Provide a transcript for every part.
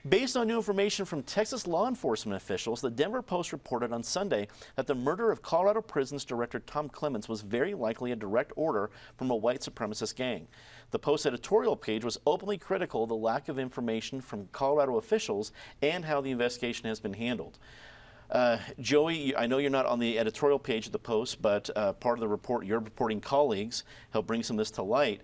Based on new information from Texas law enforcement officials, the Denver Post reported on Sunday that the murder of Colorado Prisons Director Tom Clements was very likely a direct order from a white supremacist gang. The Post's editorial page was openly critical of the lack of information from Colorado officials and how the investigation has been handled. Joey, I know you're not on the editorial page of the Post, but part of the report, your reporting colleagues helped bring some of this to light.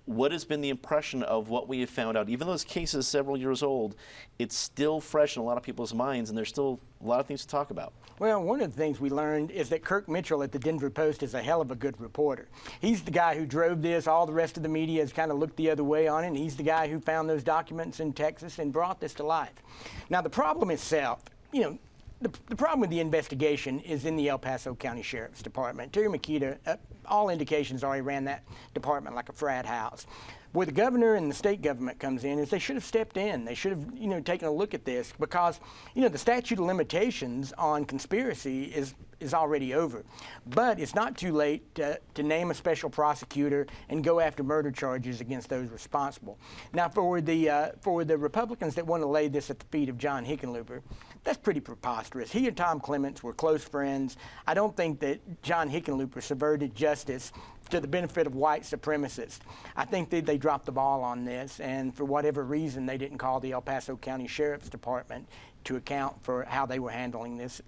What has been the impression of what we have found out? Even though this case is several years old, it's still fresh in a lot of people's minds, and there's still a lot of things to talk about. Well, one of the things we learned is that Kirk Mitchell at the Denver Post is a hell of a good reporter. He's the guy who drove this. All the rest of the media has kind of looked the other way on it, and he's the guy who found those documents in Texas and brought this to life. Now, the problem itself, the problem with the investigation is in the El Paso County Sheriff's Department. Terry Makita, all indications are he ran that department like a frat house. Where the governor and the state government comes in is they should have stepped in. They should have, taken a look at this because, the statute of limitations on conspiracy is already over. But it's not too late to name a special prosecutor and go after murder charges against those responsible. Now, for the Republicans that want to lay this at the feet of John Hickenlooper, that's pretty preposterous. He and Tom Clements were close friends. I don't think that John Hickenlooper subverted justice to the benefit of white supremacists. I think that they dropped the ball on this, and for whatever reason, they didn't call the El Paso County Sheriff's Department to account for how they were handling this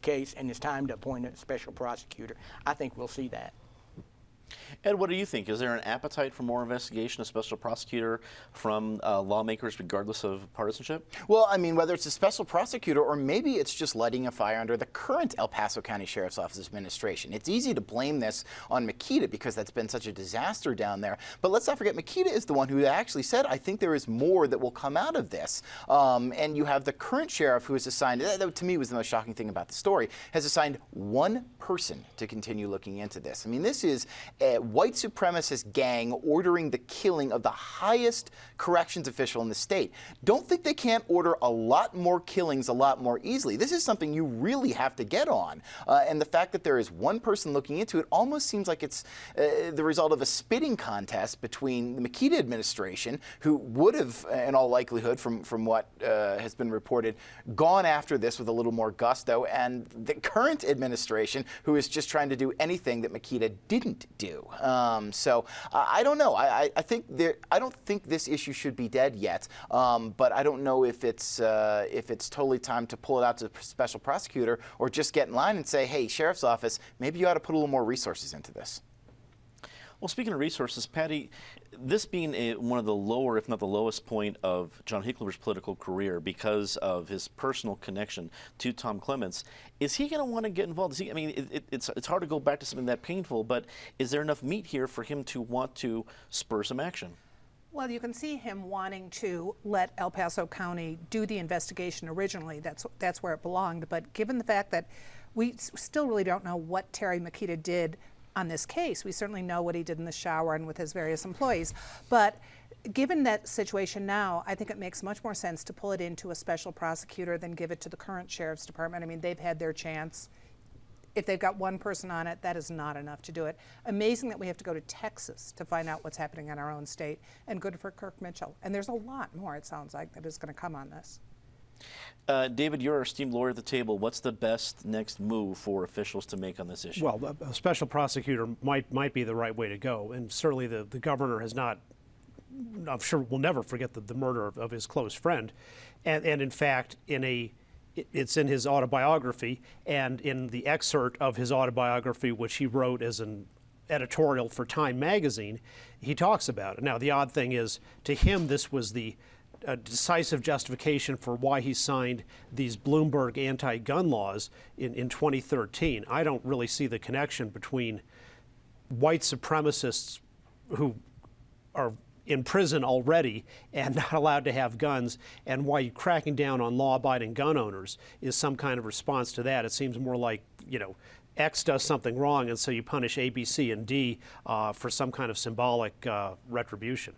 case, and it's time to appoint a special prosecutor. I think we'll see that. Ed, what do you think? Is there an appetite for more investigation, a special prosecutor from lawmakers regardless of partisanship? Well, I mean, whether it's a special prosecutor or maybe it's just lighting a fire under the current El Paso County Sheriff's Office administration. It's easy to blame this on Makita because that's been such a disaster down there. But let's not forget, Makita is the one who actually said, I think there is more that will come out of this. And you have the current sheriff who is assigned, that to me was the most shocking thing about the story, has assigned one person to continue looking into this. I mean, this is a white supremacist gang ordering the killing of the highest corrections official in the state. Don't think they can't order a lot more killings a lot more easily. This is something you really have to get on. And the fact that there is one person looking into it almost seems like it's the result of a spitting contest between the Makita administration, who would have, in all likelihood, from what has been reported, gone after this with a little more gusto, and the current administration, who is just trying to do anything that Makita didn't do. So I don't know. I don't think this issue should be dead yet. But I don't know if it's totally time to pull it out to the special prosecutor or just get in line and say, hey, sheriff's office, maybe you ought to put a little more resources into this. Well, speaking of resources, Patty, this being one of the lower, if not the lowest point of John Hickenlooper's political career because of his personal connection to Tom Clements, is he going to want to get involved? It's hard to go back to something that painful, but is there enough meat here for him to want to spur some action? Well, you can see him wanting to let El Paso County do the investigation originally. That's where it belonged. But given the fact that we still really don't know what Terry Makita did on this case, we certainly know what he did in the shower and with his various employees. But given that situation now, I think it makes much more sense to pull it into a special prosecutor than give it to the current sheriff's department. I mean, they've had their chance. If they've got one person on it, that is not enough to do it. Amazing that we have to go to Texas to find out what's happening in our own state, and good for Kirk Mitchell. And there's a lot more, it sounds like, that is going to come on this. David, you're our esteemed lawyer at the table. What's the best next move for officials to make on this issue? Well, a special prosecutor might be the right way to go, and certainly the governor has not, I'm sure will never forget the murder of his close friend, and in fact, it's in his autobiography, and in the excerpt of his autobiography, which he wrote as an editorial for Time magazine, he talks about it. Now, the odd thing is, to him, this was the decisive justification for why he signed these Bloomberg anti-gun laws in 2013. I don't really see the connection between white supremacists who are in prison already and not allowed to have guns, and why cracking down on law-abiding gun owners is some kind of response to that. It seems more like, X does something wrong, and so you punish A, B, C, and D for some kind of symbolic retribution.